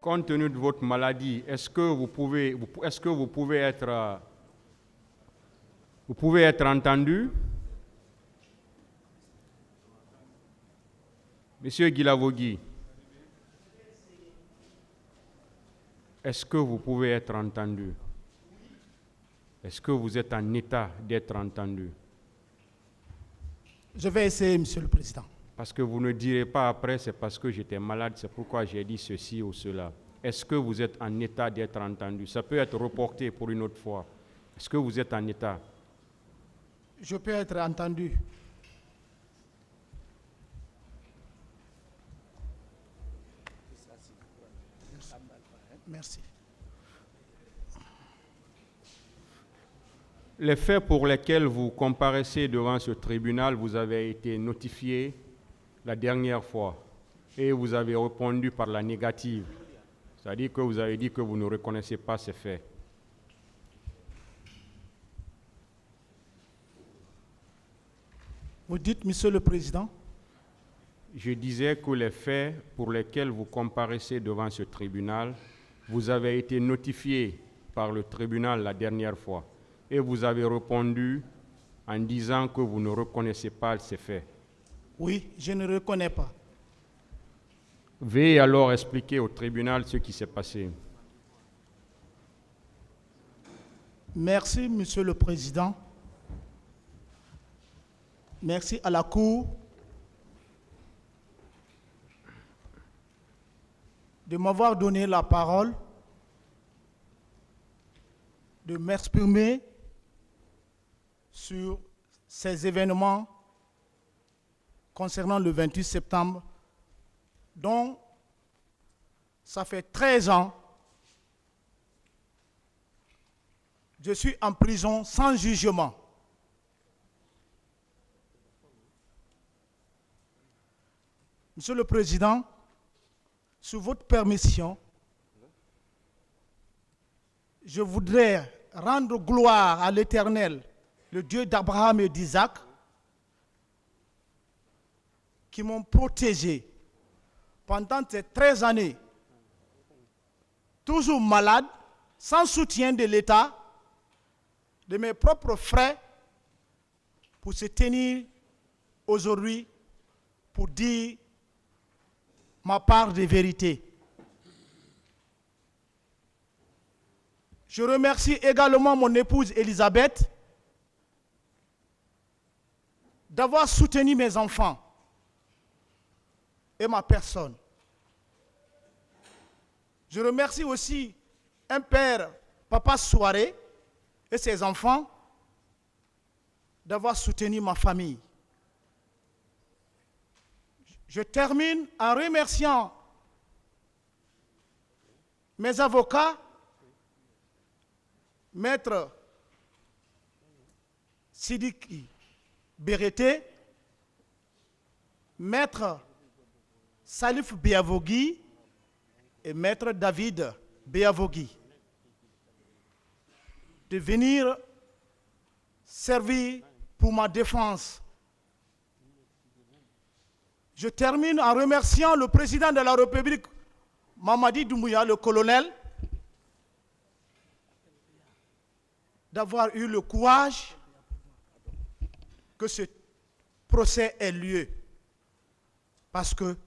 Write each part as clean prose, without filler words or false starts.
Compte tenu de votre maladie, est-ce que vous pouvez être entendu? Monsieur Guilavogui, est-ce que vous pouvez être entendu? Est-ce que vous êtes en état d'être entendu? Je vais essayer, Monsieur le Président. Parce que vous ne direz pas après, c'est parce que j'étais malade, c'est pourquoi j'ai dit ceci ou cela. Est-ce que vous êtes en état d'être entendu? Ça peut être reporté pour une autre fois. Est-ce que vous êtes en état? Je peux être entendu. Merci. Les faits pour lesquels vous comparaissez devant ce tribunal, vous avez été notifié la dernière fois et vous avez répondu par la négative. C'est-à-dire que vous avez dit que vous ne reconnaissez pas ces faits. Vous dites, Monsieur le Président? Je disais que les faits pour lesquels vous comparaissez devant ce tribunal, vous avez été notifié par le tribunal la dernière fois et vous avez répondu en disant que vous ne reconnaissez pas ces faits. Oui, je ne reconnais pas. Veuillez alors expliquer au tribunal ce qui s'est passé. Merci, Monsieur le Président. Merci à la Cour de m'avoir donné la parole, de m'exprimer sur ces événements concernant le 28 septembre, dont ça fait 13 ans, je suis en prison sans jugement. Monsieur le Président, sous votre permission, je voudrais rendre gloire à l'Éternel, le Dieu d'Abraham et d'Isaac, qui m'ont protégé pendant ces 13 années, toujours malade, sans soutien de l'État, de mes propres frais, pour se tenir aujourd'hui, pour dire ma part de vérité. Je remercie également mon épouse Elisabeth d'avoir soutenu mes enfants et ma personne. Je remercie aussi un père, Papa Soirée, et ses enfants d'avoir soutenu ma famille. Je termine en remerciant mes avocats, Maître Sidiki Berete, Maître Salif Biavogui et Maître David Biavogui, de venir servir pour ma défense. Je termine en remerciant le président de la République, Mamadi Doumbouya, le colonel, d'avoir eu le courage que ce procès ait lieu. Parce que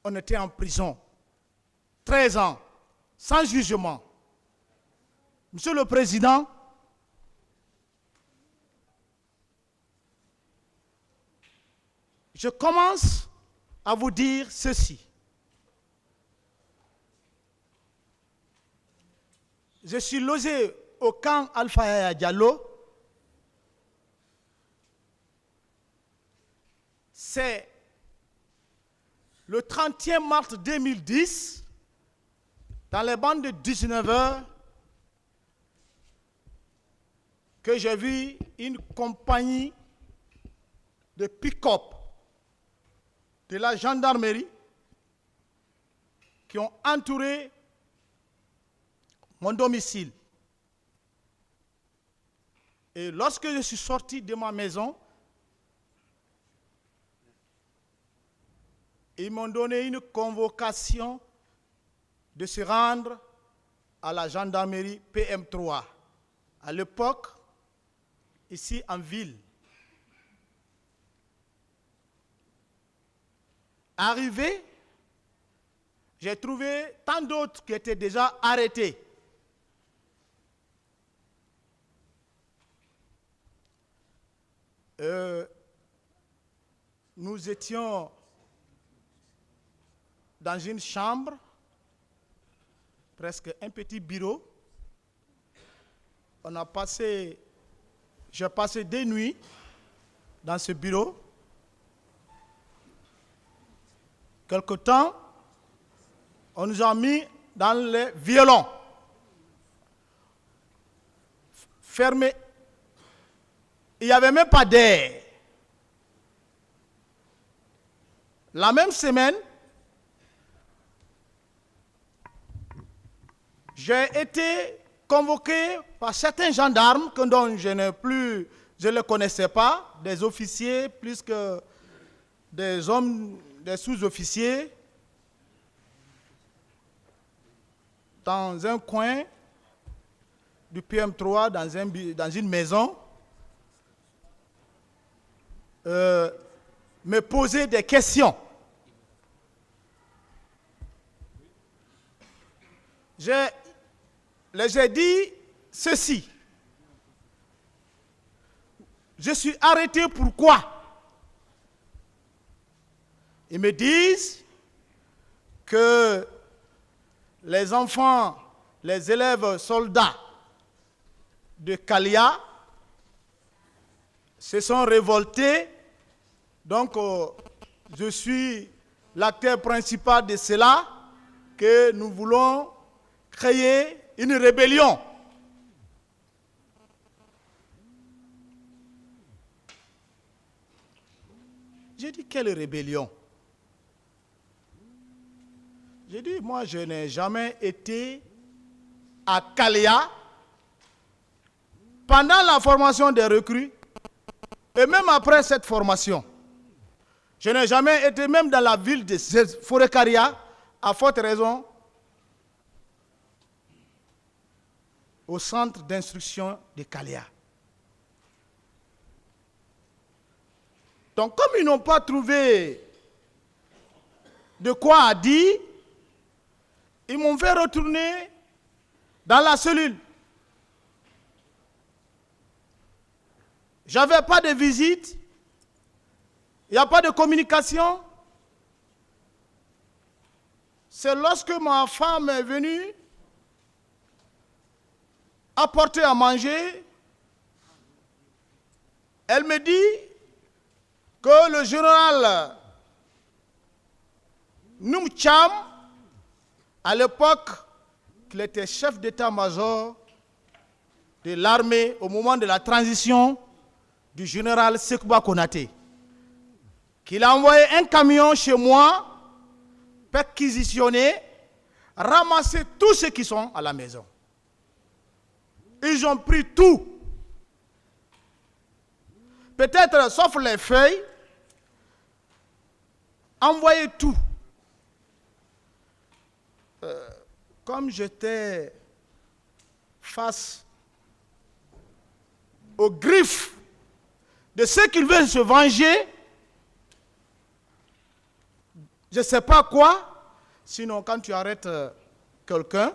on était en prison 13 ans, sans jugement. Monsieur le Président, je commence à vous dire ceci. Je suis logé au camp Alpha Yaya Diallo. C'est le 30e mars 2010, dans les bandes de 19 heures, que j'ai vu une compagnie de pick-up de la gendarmerie qui ont entouré mon domicile. Et lorsque je suis sorti de ma maison, Ils m'ont donné une convocation de se rendre à la gendarmerie PM3. À l'époque, ici en ville. Arrivé, j'ai trouvé tant d'autres qui étaient déjà arrêtés. Nous étions dans une chambre, presque un petit bureau. J'ai passé des nuits dans ce bureau. Quelque temps, on nous a mis dans les violons, fermés. Il n'y avait même pas d'air. La même semaine, j'ai été convoqué par certains gendarmes dont je ne les connaissais pas, des officiers plus que des hommes, des sous-officiers, dans un coin du PM3, dans une maison, me poser des questions. J'ai dit ceci. Je suis arrêté pourquoi? Ils me disent que les enfants, les élèves soldats de Kalia se sont révoltés. Donc, je suis l'acteur principal de cela, que nous voulons créer une rébellion. J'ai dit, quelle rébellion? J'ai dit, moi, je n'ai jamais été à Kalia pendant la formation des recrues et même après cette formation. Je n'ai jamais été même dans la ville de Forêt-Karia, à forte raison, au centre d'instruction de Kalia. Donc, comme ils n'ont pas trouvé de quoi dire, ils m'ont fait retourner dans la cellule. J'avais pas de visite, il n'y a pas de communication. C'est lorsque ma femme est venue apporter à manger, elle me dit que le général Noumcham, à l'époque, qu'il était chef d'état-major de l'armée au moment de la transition du général Sekouba Konaté, qu'il a envoyé un camion chez moi, perquisitionner, ramasser tous ceux qui sont à la maison. Ils ont pris tout. Peut-être, sauf les feuilles, envoyé tout. Comme j'étais face aux griffes de ceux qui veulent se venger, je ne sais pas quoi, sinon quand tu arrêtes quelqu'un,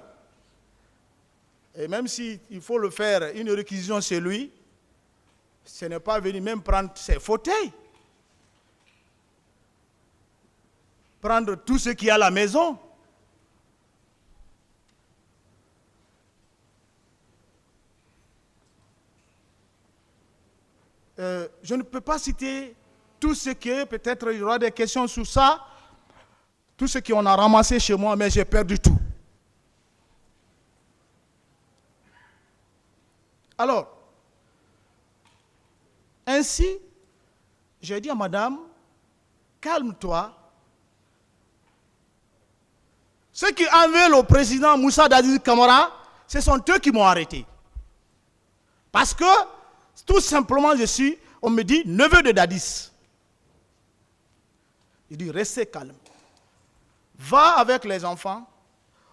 et même s'il faut le faire, une réquisition chez lui, ce n'est pas venir même prendre ses fauteuils, prendre tout ce qu'il y a à la maison. Je ne peux pas citer tout ce que, peut-être il y aura des questions sur ça, tout ce qu'on a ramassé chez moi, mais j'ai perdu tout. Alors, ainsi, j'ai dit à madame, calme-toi. Ceux qui en veulent au président Moussa Dadis Camara, ce sont eux qui m'ont arrêté. Parce que, tout simplement, on me dit, neveu de Dadis. Il dit, restez calme. Va avec les enfants.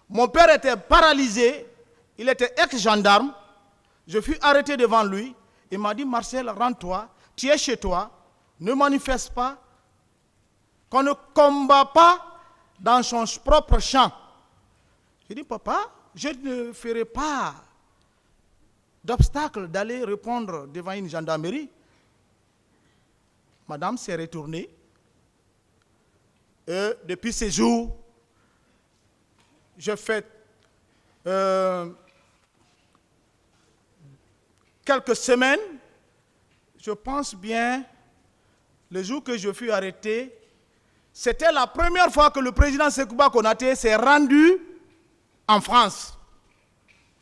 Mon père était paralysé. Il était ex-gendarme. Je fus arrêté devant lui. Il m'a dit, Marcel, rends-toi. Tu es chez toi. Ne manifeste pas. Qu'on ne combat pas dans son propre champ. J'ai dit, papa, je ne ferai pas d'obstacle d'aller répondre devant une gendarmerie. Madame s'est retournée. Et depuis ces jours, je fais quelques semaines, je pense bien, le jour que je fus arrêté, c'était la première fois que le président Sekouba Konaté s'est rendu en France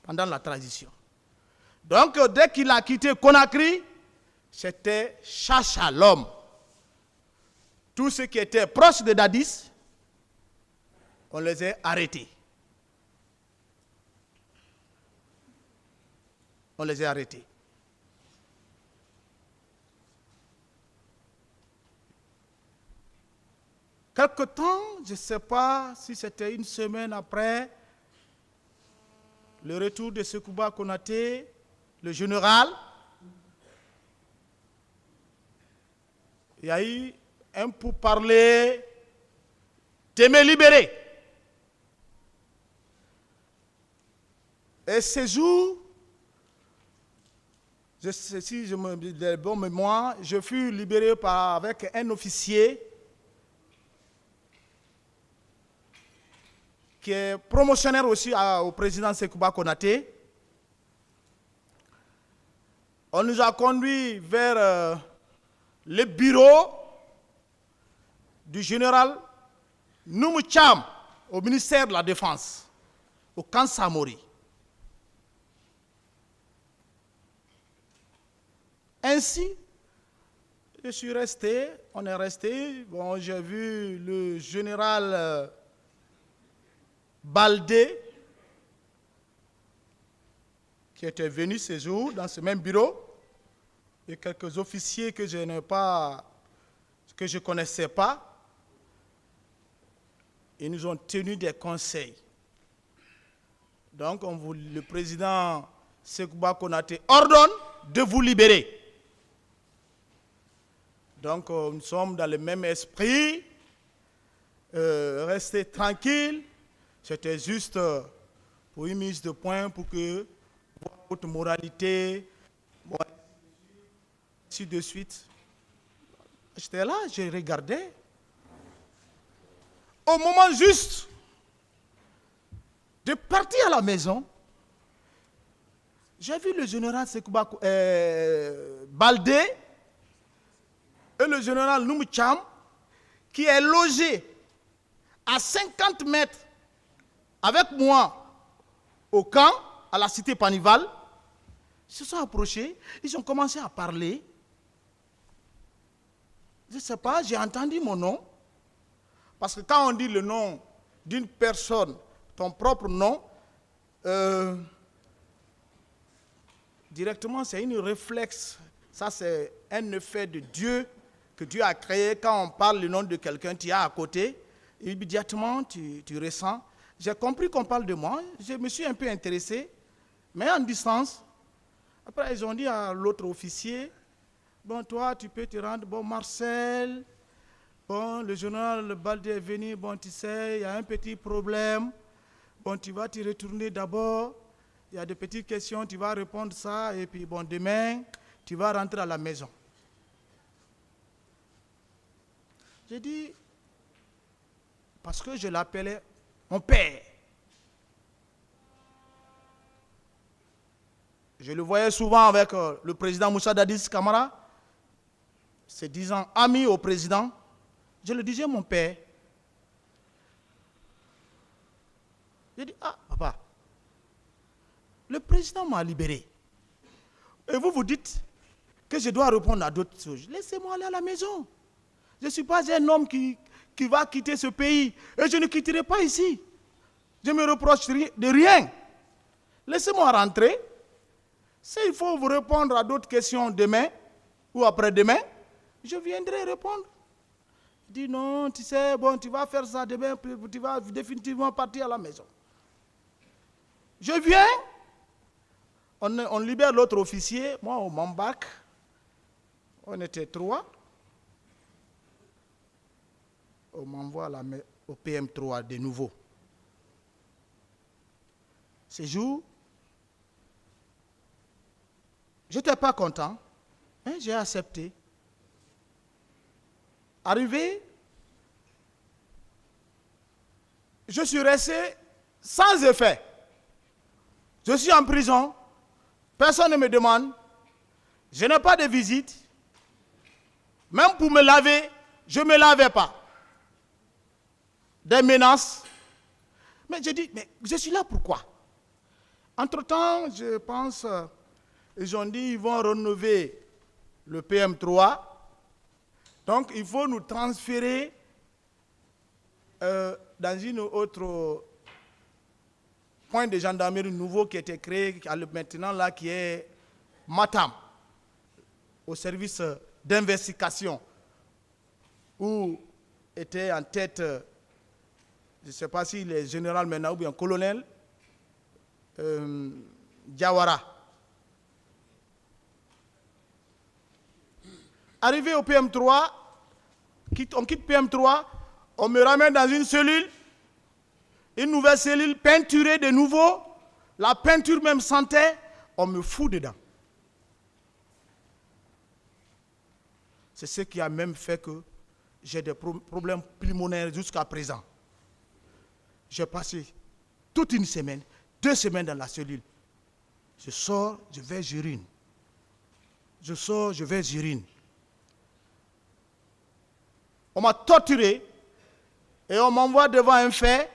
pendant la transition. Donc, dès qu'il a quitté Conakry, c'était chasse à l'homme. Tous ceux qui étaient proches de Dadis, on les a arrêtés. On les a arrêtés. Quelque temps, je ne sais pas si c'était une semaine après le retour de Sekouba Konaté, le général, il y a eu un pourparler de me libérer. Et ces jours, si je me dis de bonne mémoire, je fus libéré avec un officier qui est promotionnaire aussi au président Sekouba Konaté. On nous a conduits vers le bureau du général Noumou Thiam au ministère de la Défense, au camp Samori. Ainsi, je suis resté, on est resté. Bon, j'ai vu le général Baldé, qui était venu ce jour dans ce même bureau, et quelques officiers que je ne connaissais pas. Ils nous ont tenu des conseils. Donc, le président Sekouba Konaté ordonne de vous libérer. Donc, nous sommes dans le même esprit. Restez tranquille. C'était juste pour une mise de point pour que votre moralité, ainsi de suite. J'étais là, je regardais. Au moment juste de partir à la maison, j'ai vu le général Sekouba Baldé et le général Noumou Thiam qui est logé à 50 mètres avec moi au camp, à la cité Panival. Ils se sont approchés, ils ont commencé à parler. Je ne sais pas, j'ai entendu mon nom. Parce que quand on dit le nom d'une personne, ton propre nom, directement c'est une réflexe. Ça c'est un effet de Dieu que Dieu a créé. Quand on parle le nom de quelqu'un, tu es à côté, immédiatement tu ressens. J'ai compris qu'on parle de moi, je me suis un peu intéressé, mais en distance. Après ils ont dit à l'autre officier, bon toi tu peux te rendre, bon Marcel, bon le général Baldé est venu, bon tu sais, il y a un petit problème, bon tu vas te retourner d'abord, il y a des petites questions, tu vas répondre ça, et puis bon demain, tu vas rentrer à la maison. J'ai dit, parce que je l'appelais mon père. Je le voyais souvent avec le président Moussa Dadis Camara, se disant ami au président. Je le disais mon père. J'ai dit, ah papa, le président m'a libéré. Et vous vous dites que je dois répondre à d'autres choses. Laissez-moi aller à la maison. Je ne suis pas un homme qui va quitter ce pays. Et je ne quitterai pas ici. Je ne me reproche de rien. Laissez-moi rentrer. S'il faut vous répondre à d'autres questions demain ou après-demain, je viendrai répondre. Il dit non, tu sais, bon, tu vas faire ça demain, tu vas définitivement partir à la maison. Je viens, on libère l'autre officier, moi on m'embarque, on était 3. On m'envoie au PM3 de nouveau. Ce jour, je n'étais pas content, mais j'ai accepté. Arrivé, je suis resté sans effet. Je suis en prison, personne ne me demande, je n'ai pas de visite. Même pour me laver, je ne me lavais pas. Des menaces. Mais je dis, mais je suis là pourquoi? Entre-temps, je pense, ils ont dit qu'ils vont rénover le PM3. Donc, il faut nous transférer dans une autre point de gendarmerie nouveau qui a été créé maintenant là, qui est Matam, au service d'investigation, où était en tête, je ne sais pas s'il est général maintenant ou bien colonel, Diawara. Arrivé au PM3, on quitte PM3, on me ramène dans une cellule, une nouvelle cellule peinturée de nouveau, la peinture même sentait, on me fout dedans. C'est ce qui a même fait que j'ai des problèmes pulmonaires jusqu'à présent. J'ai passé toute une semaine, 2 semaines dans la cellule. Je sors, je vais j'urine. Je sors, je vais j'urine. On m'a torturé et on m'envoie devant un fait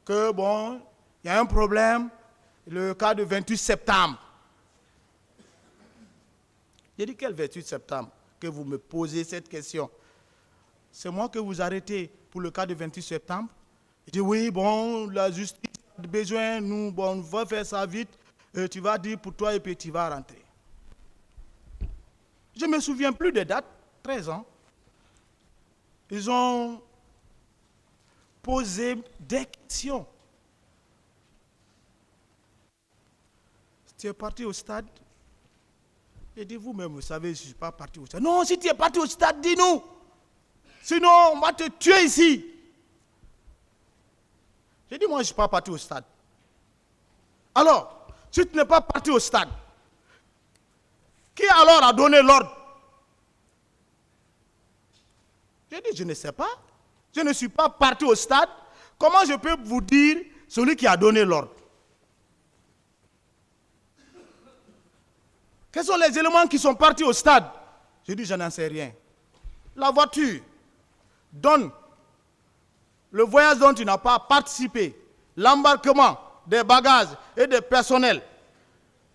que, bon, il y a un problème, le cas du 28 septembre. J'ai dit, quel 28 septembre que vous me posez cette question? C'est moi que vous arrêtez pour le cas du 28 septembre? Il dit, oui, bon, la justice a besoin, nous, bon, on va faire ça vite, tu vas dire pour toi et puis tu vas rentrer. Je ne me souviens plus des dates, 13 ans. Ils ont posé des questions. Tu es parti au stade? J'ai dit, vous-même, vous savez, je ne suis pas parti au stade. Non, si tu es parti au stade, dis-nous. Sinon, on va te tuer ici. J'ai dit, moi, je ne suis pas parti au stade. Alors, si tu n'es pas parti au stade, qui alors a donné l'ordre? J'ai dit, je ne sais pas. Je ne suis pas parti au stade. Comment je peux vous dire celui qui a donné l'ordre? Quels sont les éléments qui sont partis au stade? J'ai dit, je n'en sais rien. La voiture donne le voyage dont tu n'as pas participé, l'embarquement des bagages et des personnels.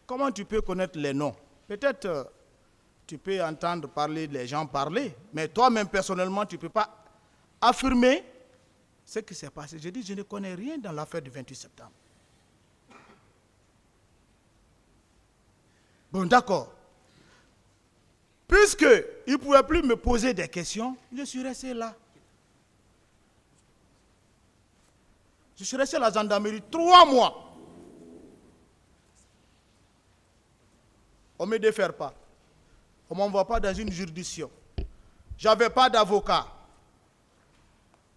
Comment tu peux connaître les noms? Peut-être tu peux entendre parler, les gens parler, mais toi-même personnellement, tu ne peux pas affirmer ce qui s'est passé. J'ai dit, je ne connais rien dans l'affaire du 28 septembre. Bon, d'accord. Puisqu'il ne pouvait plus me poser des questions, je suis resté là. Je suis resté à la gendarmerie 3 mois. On ne me défère pas. On ne m'envoie pas dans une juridiction. Je n'avais pas d'avocat.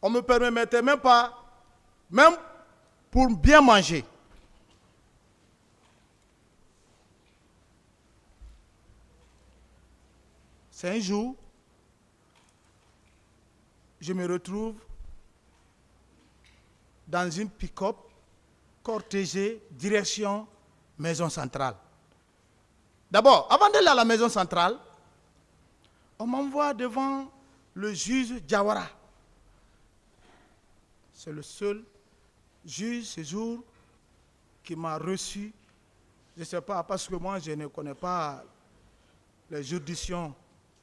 On ne me permettait même pas, même pour bien manger. C'est un jour, je me retrouve dans une pick-up cortégée, direction maison centrale. D'abord, avant d'aller à la maison centrale, on m'envoie devant le juge Diawara. C'est le seul juge ce jour qui m'a reçu. Je ne sais pas, parce que moi je ne connais pas les juridictions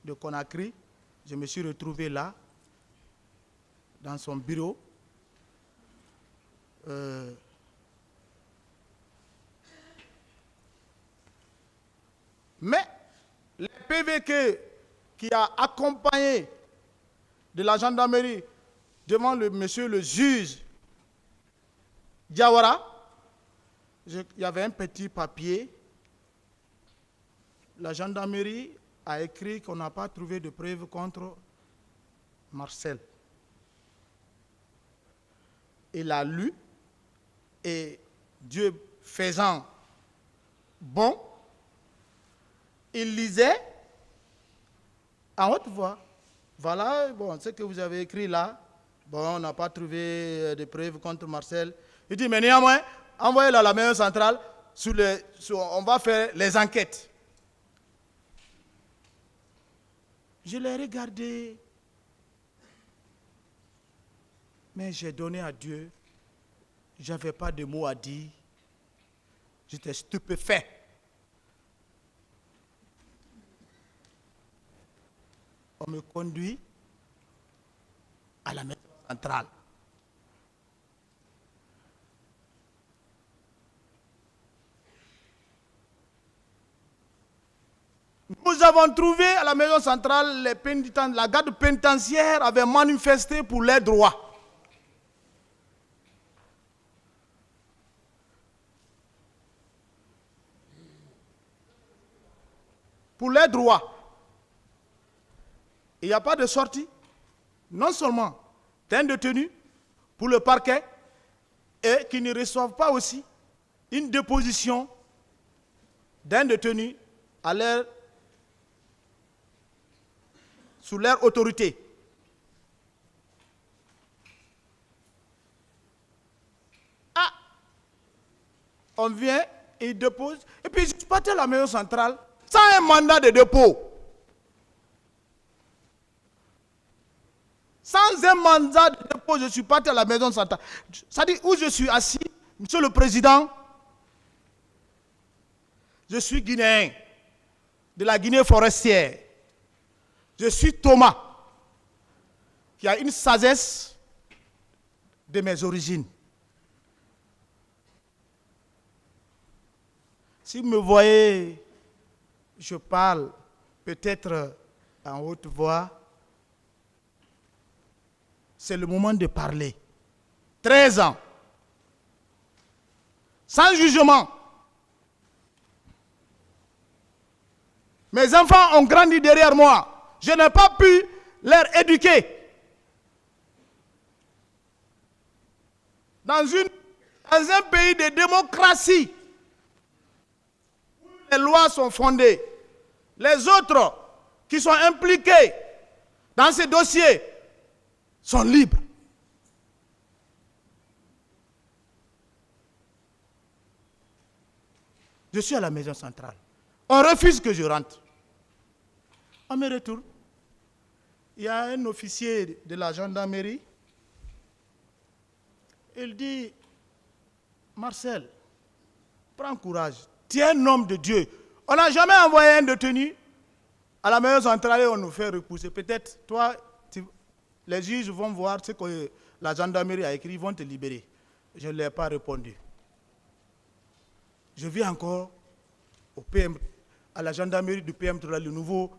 de Conakry. Je me suis retrouvé là, dans son bureau. Mais les PV qui a accompagné de la gendarmerie devant monsieur le juge Diawara, il y avait un petit papier. La gendarmerie a écrit qu'on n'a pas trouvé de preuves contre Marcel. Il a lu et Dieu faisant bon, il lisait en haute voix. Voilà, bon, ce que vous avez écrit là, bon, on n'a pas trouvé de preuves contre Marcel. Il dit, mais néanmoins, envoyez-le à la maison centrale, on va faire les enquêtes. Je l'ai regardé, mais j'ai donné à Dieu. Je n'avais pas de mots à dire. J'étais stupéfait. On me conduit à la maison centrale. Nous avons trouvé à la maison centrale, la garde pénitentiaire avait manifesté pour leurs droits. Pour leurs droits. Il n'y a pas de sortie, non seulement d'un détenu pour le parquet, et qui ne reçoivent pas aussi une déposition d'un détenu sous leur autorité. Ah, on vient, il dépose, et puis je suis parti à la maison centrale sans un mandat de dépôt. Sans un mandat de dépôt, je suis parti à la maison centrale. C'est-à-dire où je suis assis, Monsieur le Président, je suis guinéen, de la Guinée forestière. Je suis Thomas, qui a une sagesse de mes origines. Si vous me voyez, je parle peut-être en haute voix, c'est le moment de parler. 13 ans. Sans jugement. Mes enfants ont grandi derrière moi. Je n'ai pas pu leur éduquer. Dans un pays de démocratie, où les lois sont fondées, les autres qui sont impliqués dans ces dossiers sont libres. Je suis à la maison centrale. On refuse que je rentre. On me retourne. Il y a un officier de la gendarmerie. Il dit, Marcel, prends courage. Tu es un homme de Dieu. On n'a jamais envoyé un détenu à la maison centrale et on nous fait repousser. Peut-être, toi, les juges vont voir ce que la gendarmerie a écrit, ils vont te libérer. Je ne l'ai pas répondu. Je vis encore au PM, à la gendarmerie du PM3, le nouveau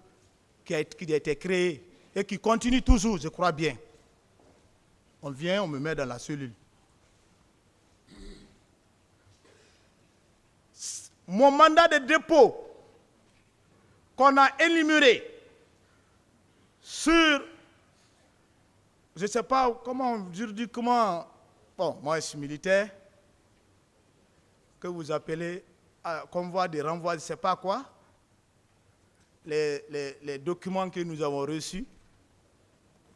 qui a été créé et qui continue toujours, je crois bien. On vient, on me met dans la cellule. Mon mandat de dépôt qu'on a énuméré sur, je ne sais pas comment, juridiquement, bon, moi je suis militaire, que vous appelez convoi de renvoi, je ne sais pas quoi, les documents que nous avons reçus.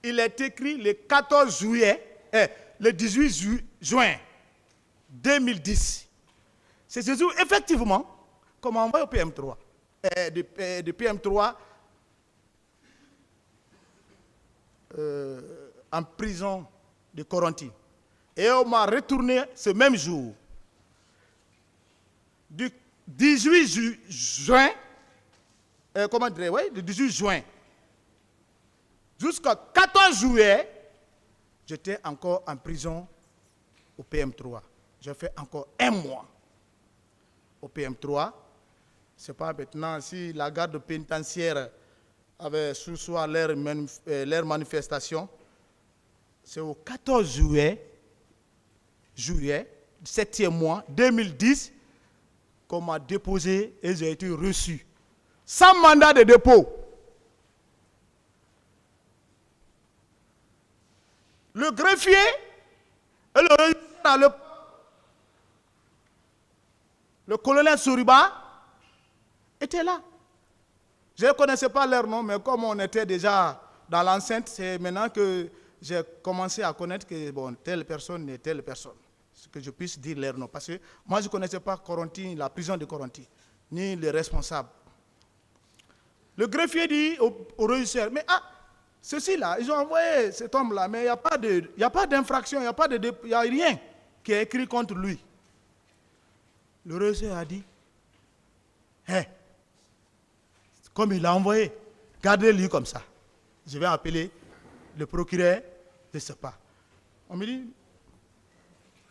Il est écrit le 14 juillet, le 18 juin 2010. C'est ce jour, effectivement, qu'on m'a envoyé au PM3. De PM3 en prison de Coronti. Et on m'a retourné ce même jour. Du 18 juin, comment dire, oui, du 18 juin, jusqu'au 14 juillet, j'étais encore en prison au PM3. J'ai fait encore un mois au PM3. Je ne sais pas maintenant si la garde pénitentiaire avaient sous soi leur manifestation. C'est au 14 juillet, 7e mois 2010, qu'on m'a déposé et j'ai été reçu. Sans mandat de dépôt. Le greffier et le régisseur, le colonel Souriba, étaient là. Je ne connaissais pas leur nom, mais comme on était déjà dans l'enceinte, c'est maintenant que j'ai commencé à connaître que bon, telle personne et telle personne. Ce que je puisse dire leur nom. Parce que moi, je ne connaissais pas Coronti, la prison de Coronti, ni les responsables. Le greffier dit au régisseur, mais ceci-là, ils ont envoyé cet homme-là, mais il n'y a pas d'infraction, il n'y a rien qui est écrit contre lui. Le régisseur a dit, comme il l'a envoyé, gardez-le comme ça. Je vais appeler le procureur, je ne sais pas. On me dit,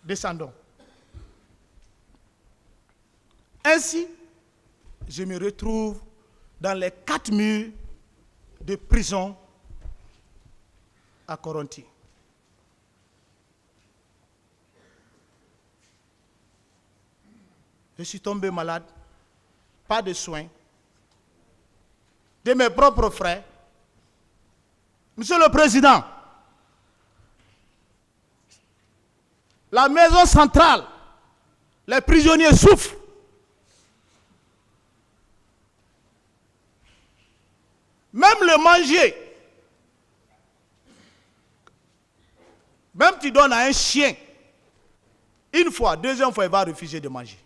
descendons. Ainsi, je me retrouve dans les 4 murs de prison à Coronti. Je suis tombé malade, pas de soins, de mes propres frères. Monsieur le Président, la maison centrale, les prisonniers souffrent. Même le manger, même tu donnes à un chien, une fois, deuxième fois, il va refuser de manger.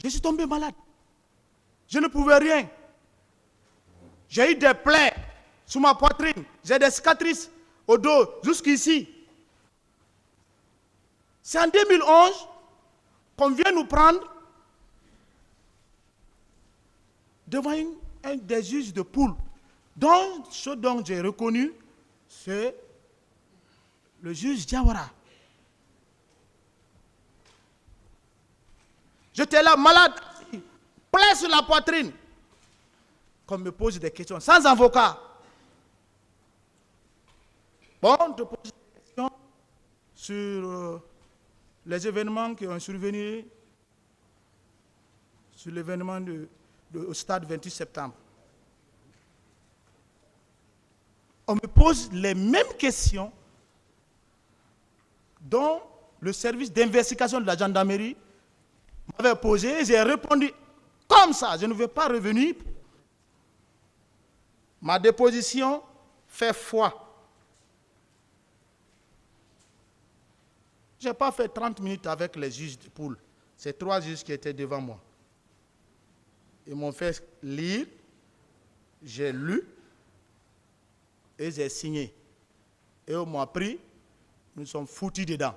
Je suis tombé malade. Je ne pouvais rien. J'ai eu des plaies sur ma poitrine. J'ai des cicatrices au dos, jusqu'ici. C'est en 2011 qu'on vient nous prendre devant un des juges de Poul. Donc, ce dont j'ai reconnu, c'est le juge Diawara. J'étais là, malade, plaie sur la poitrine. Qu'on me pose des questions, sans avocat. Bon, on te pose des questions sur les événements qui ont survenu sur l'événement au stade 28 septembre. On me pose les mêmes questions dont le service d'investigation de la gendarmerie m'avait posé et j'ai répondu comme ça. Je ne vais pas revenir. Ma déposition fait foi. Je n'ai pas fait 30 minutes avec les juges de Poul. C'est 3 juges qui étaient devant moi. Ils m'ont fait lire, j'ai lu et j'ai signé. Et on m'a pris, nous sommes foutus dedans.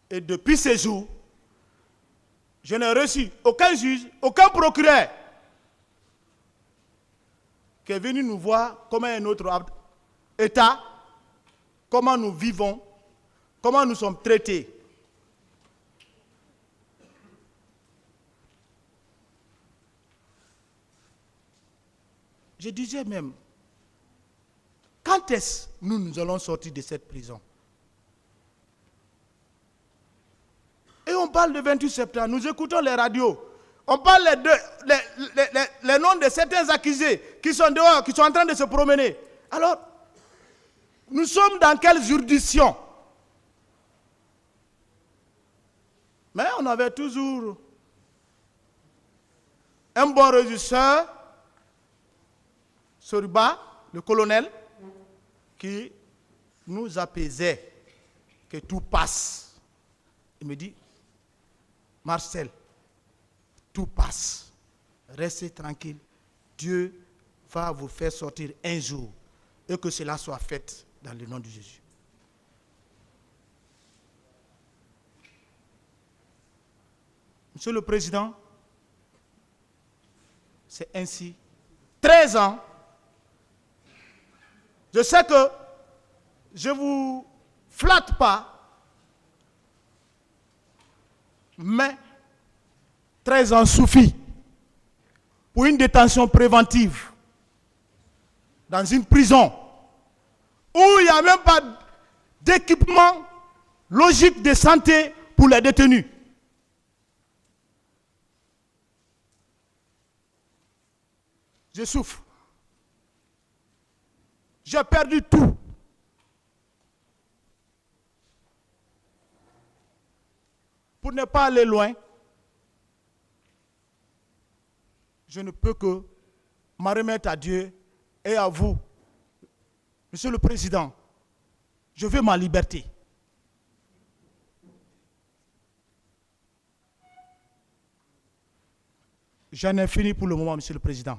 Et depuis ce jour, je n'ai reçu aucun juge, aucun procureur qui est venu nous voir comment est notre État, comment nous vivons, comment nous sommes traités. Je disais même, quand est-ce que nous allons sortir de cette prison? Et on parle de 28 septembre, nous écoutons les radios. On parle les noms de certains accusés qui sont dehors, qui sont en train de se promener. Alors, nous sommes dans quelle juridiction? Mais on avait toujours un bon régisseur, Soriba, le colonel, qui nous apaisait, que tout passe. Il me dit, Marcel, tout passe. Restez tranquille. Dieu va vous faire sortir un jour et que cela soit fait dans le nom de Jésus. Monsieur le Président, c'est ainsi. 13 ans. Je sais que je vous flatte pas, mais 13 ans suffit pour une détention préventive dans une prison où il n'y a même pas d'équipement logique de santé pour les détenus. Je souffre. J'ai perdu tout. Pour ne pas aller loin, je ne peux que m'en remettre à Dieu et à vous. Monsieur le Président, je veux ma liberté. J'en ai fini pour le moment, Monsieur le Président.